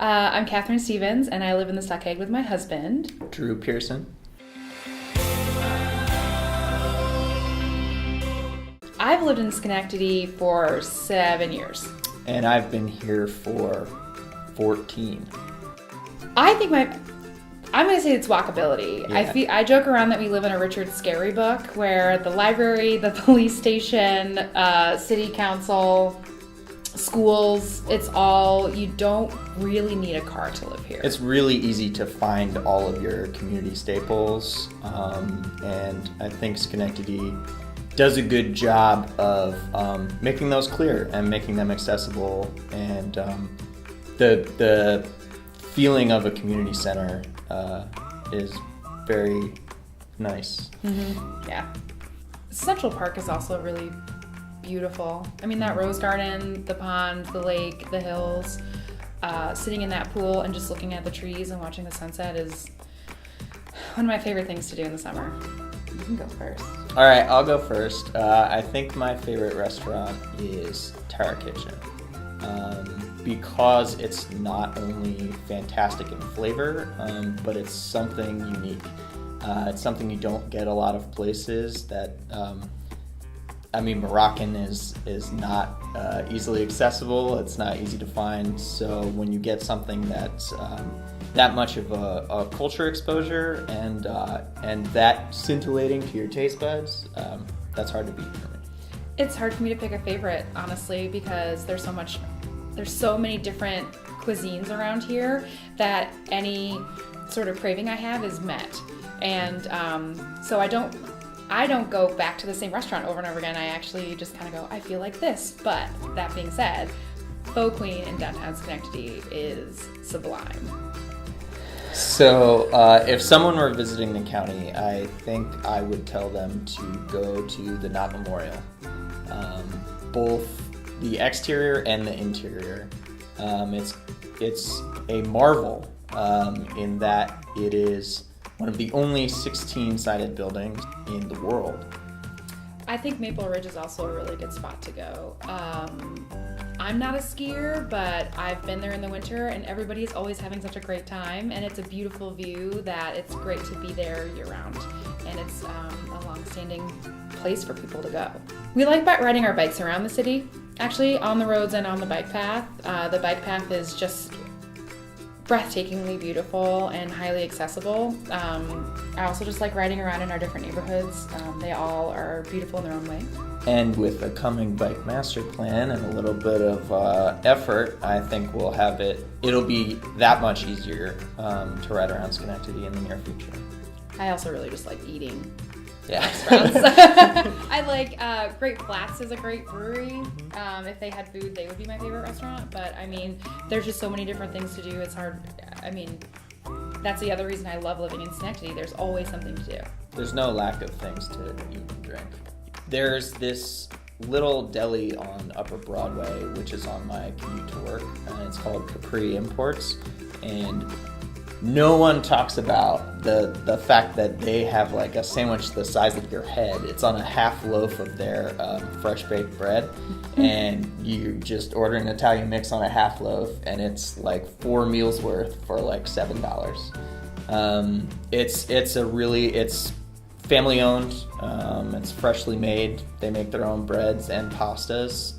I'm Katherine Stevens, and I live in the Stockade with my husband, Drew Pearson. I've lived in Schenectady for 7 years. And I've been here for 14. I'm going to say it's walkability. Yeah. I joke around that we live in a Richard Scarry book where the library, the police station, city council, schools, you don't really need a car to live here. It's really easy to find all of your community staples, and I think Schenectady does a good job of making those clear and making them accessible, and the feeling of a community center is very nice. Mm-hmm. Yeah. Central Park is also really beautiful. I mean, that rose garden, the pond, the lake, the hills, sitting in that pool and just looking at the trees and watching the sunset is one of my favorite things to do in the summer. You can go first. All right, I'll go first. I think my favorite restaurant is Terra Kitchen, because it's not only fantastic in flavor, but it's something unique. It's something you don't get a lot of places that, Moroccan is not easily accessible. It's not easy to find. So when you get something that's that much of a culture exposure and that scintillating to your taste buds, that's hard to beat for me. It's hard for me to pick a favorite, honestly, because there's so many different cuisines around here that any sort of craving I have is met. And so I don't go back to the same restaurant over and over again. I actually just kind of go, I feel like this. But that being said, Faux Queen in downtown Schenectady is sublime. So if someone were visiting the county, I think I would tell them to go to the Knott Memorial. Both the exterior and the interior. It's a marvel in that it is one of the only 16-sided buildings in the world. I think Maple Ridge is also a really good spot to go. I'm not a skier, but I've been there in the winter, and everybody is always having such a great time, and it's a beautiful view that it's great to be there year-round, and it's a long-standing place for people to go. We like riding our bikes around the city, actually, on the roads and on the bike path. The bike path is just breathtakingly beautiful and highly accessible. I also just like riding around in our different neighborhoods. They all are beautiful in their own way. And with the coming bike master plan and a little bit of effort, I think it'll be that much easier to ride around Schenectady in the near future. I also really just like eating. Yeah. I like Great Flats is a great brewery. If they had food, they would be my favorite restaurant. But I mean, there's just so many different things to do. It's hard. I mean, that's the other reason I love living in Schenectady. There's always something to do. There's no lack of things to eat and drink. There's this little deli on Upper Broadway, which is on my commute to work, and it's called Capri Imports. And no one talks about the fact that they have like a sandwich the size of your head. It's on a half loaf of their fresh baked bread, and you just order an Italian mix on a half loaf, and it's like 4 meals worth for like $7. It's family owned. It's freshly made. They make their own breads and pastas,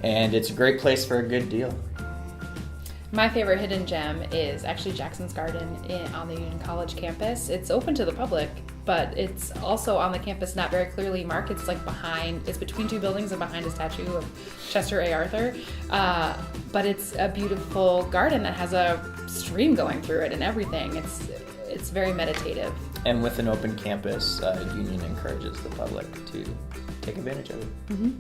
and it's a great place for a good deal. My favorite hidden gem is actually Jackson's Garden on the Union College campus. It's open to the public, but it's also on the campus, not very clearly marked. It's between two buildings and behind a statue of Chester A. Arthur. But it's a beautiful garden that has a stream going through it and everything. It's very meditative. And with an open campus, Union encourages the public to take advantage of it. Mm-hmm.